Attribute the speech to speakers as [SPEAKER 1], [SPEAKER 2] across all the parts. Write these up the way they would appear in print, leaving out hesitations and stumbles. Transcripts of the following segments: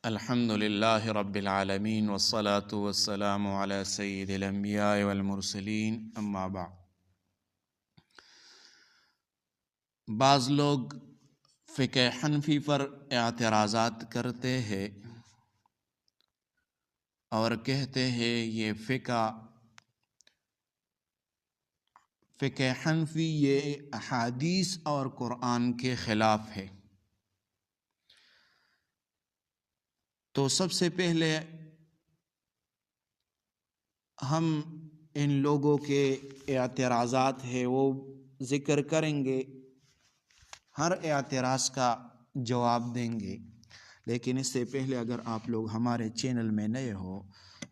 [SPEAKER 1] الحمد للہ رب العالمین والصلاة والسلام علی سید الانبیاء والمرسلین اما بعد۔ بعض لوگ فقہ حنفی پر اعتراضات کرتے ہیں اور کہتے ہیں یہ فقہ حنفی یہ احادیث اور قرآن کے خلاف ہے۔ تو سب سے پہلے ہم ان لوگوں کے اعتراضات ہیں وہ ذکر کریں گے، ہر اعتراض کا جواب دیں گے، لیکن اس سے پہلے اگر آپ لوگ ہمارے چینل میں نئے ہو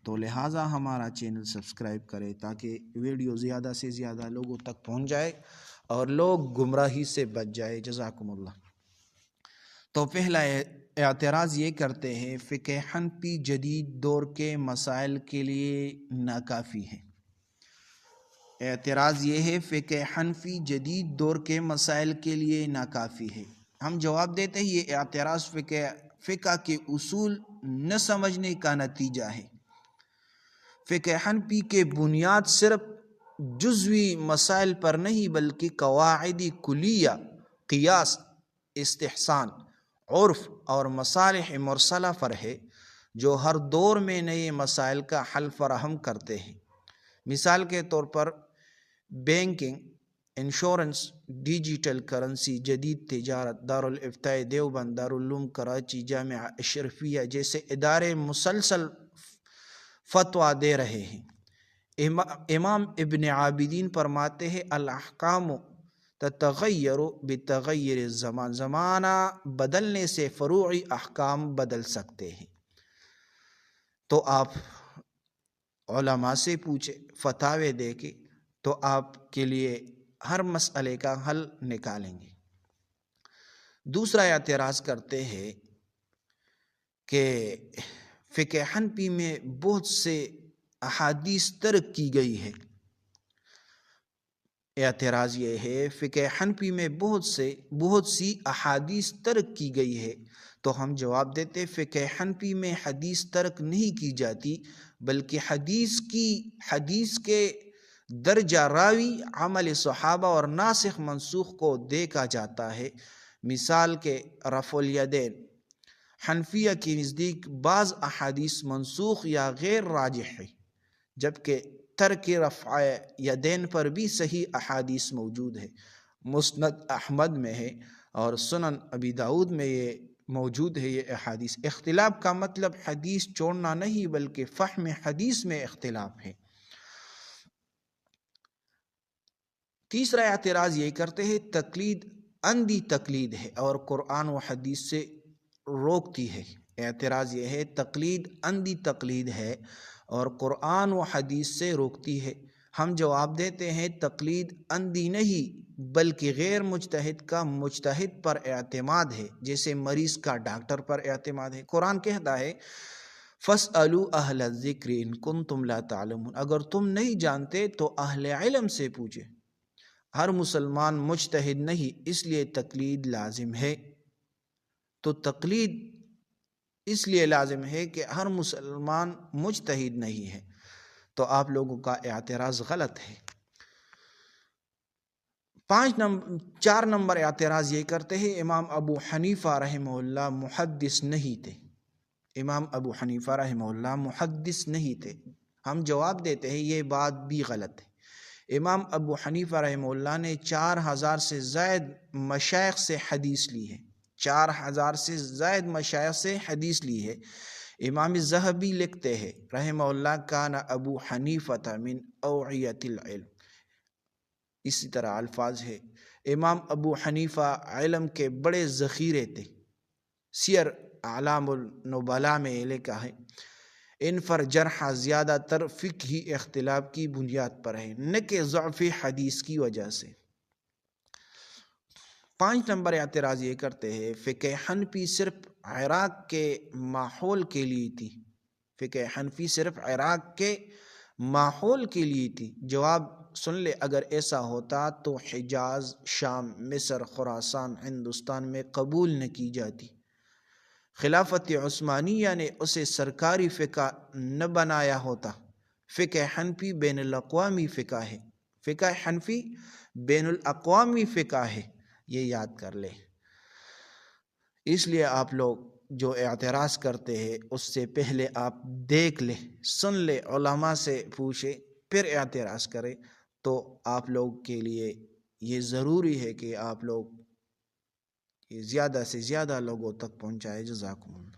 [SPEAKER 1] تو لہٰذا ہمارا چینل سبسکرائب کریں تاکہ ویڈیو زیادہ سے زیادہ لوگوں تک پہنچ جائے اور لوگ گمراہی سے بچ جائے۔ جزاکم اللہ۔ تو پہلا اعتراض یہ کرتے ہیں فقہ حنفی جدید دور کے مسائل کے لیے ناکافی ہے۔ اعتراض یہ ہے فقہ حنفی جدید دور کے مسائل کے لیے ناکافی ہے۔ ہم جواب دیتے ہیں یہ اعتراض فقہ کے اصول نہ سمجھنے کا نتیجہ ہے۔ فقہ حنفی کے بنیاد صرف جزوی مسائل پر نہیں بلکہ قواعد کلیہ، قیاس، استحسان، عرف اور مصالح مرسلہ پر ہے جو ہر دور میں نئے مسائل کا حل فراہم کرتے ہیں۔ مثال کے طور پر بینکنگ، انشورنس، ڈیجیٹل کرنسی، جدید تجارت، دارالافتاء دیوبند، دارالعلوم کراچی، جامعہ اشرفیہ جیسے ادارے مسلسل فتویٰ دے رہے ہیں۔ امام ابن عابدین فرماتے ہیں الاحکام تتغیر بتغیر الزمان، زمانہ بدلنے سے فروعی احکام بدل سکتے ہیں۔ تو آپ علماء سے پوچھیں، فتاوے دے کے تو آپ کے لیے ہر مسئلے کا حل نکالیں گے۔ دوسرا اعتراض کرتے ہیں کہ فقہ حنفی میں بہت سے احادیث ترک کی گئی ہے۔ اعتراض یہ ہے فقہ حنفی میں بہت سی احادیث ترک کی گئی ہے۔ تو ہم جواب دیتے فقہ حنفی میں حدیث ترک نہیں کی جاتی بلکہ حدیث کے درجہ راوی، عمل صحابہ اور ناسخ منسوخ کو دیکھا جاتا ہے۔ مثال کے رفع الیدین، حنفیہ کے نزدیک بعض احادیث منسوخ یا غیر راجح ہے، جبکہ ترک رفع یدین پر بھی صحیح احادیث موجود ہے۔ مسند احمد میں ہے اور سنن ابی داؤد میں یہ موجود ہے یہ احادیث۔ اختلاف کا مطلب حدیث چھوڑنا نہیں بلکہ فہم حدیث میں اختلاف ہے۔ تیسرا اعتراض یہ کرتے ہیں تقلید اندھی تقلید ہے اور قرآن و حدیث سے روکتی ہے۔ اعتراض یہ ہے تقلید اندھی تقلید ہے اور قرآن و حدیث سے روکتی ہے۔ ہم جواب دیتے ہیں تقلید اندھی نہیں بلکہ غیر مجتہد کا مجتہد پر اعتماد ہے، جیسے مریض کا ڈاکٹر پر اعتماد ہے۔ قرآن کہتا ہے فَاسْأَلُوا أَهْلَ الذِّكْرِ إِن كُنتُمْ لَا تَعْلَمُونَ، اگر تم نہیں جانتے تو اہل علم سے پوچھے۔ ہر مسلمان مجتہد نہیں، اس لیے تقلید لازم ہے۔ تو تقلید اس لیے لازم ہے کہ ہر مسلمان مجتہد نہیں ہے۔ تو آپ لوگوں کا اعتراض غلط ہے۔ 4 نمبر اعتراض یہ کرتے ہیں امام ابو حنیفہ رحمہ اللہ محدث نہیں تھے۔ امام ابو حنیفہ رحمہ اللہ محدث نہیں تھے۔ ہم جواب دیتے ہیں یہ بات بھی غلط ہے۔ امام ابو حنیفہ رحمہ اللہ نے 4000 سے زائد مشائخ سے حدیث لی ہے۔ 4000 سے زائد مشائخ سے حدیث لی ہے۔ امام الذہبی لکھتے ہیں رحمہ اللہ کان ابو حنیفہ من اوعیۃ العلم، اسی طرح الفاظ ہے امام ابو حنیفہ علم کے بڑے ذخیرے تھے۔ سیر اعلام النبلاء میں لکھا ہے ان پر جرح زیادہ تر فقہی اختلاف کی بنیاد پر ہے نہ کہ ضعف حدیث کی وجہ سے۔ 5 نمبر اعتراض یہ کرتے ہیں فقہ حنفی صرف عراق کے ماحول کے لیے تھی۔ فقہ حنفی صرف عراق کے ماحول کے لیے تھی۔ جواب سن لے، اگر ایسا ہوتا تو حجاز، شام، مصر، خراسان، ہندوستان میں قبول نہ کی جاتی۔ خلافت عثمانیہ نے اسے سرکاری فقہ نہ بنایا ہوتا۔ فقہ حنفی بین الاقوامی فقہ ہے، فقہ حنفی بین الاقوامی فقہ ہے، یہ یاد کر لیں۔ اس لیے آپ لوگ جو اعتراض کرتے ہیں اس سے پہلے آپ دیکھ لیں، سن لیں، علماء سے پوچھیں، پھر اعتراض کریں، تو آپ لوگ کے لیے یہ ضروری ہے کہ آپ لوگ زیادہ سے زیادہ لوگوں تک پہنچائے۔ جزاکم اللہ۔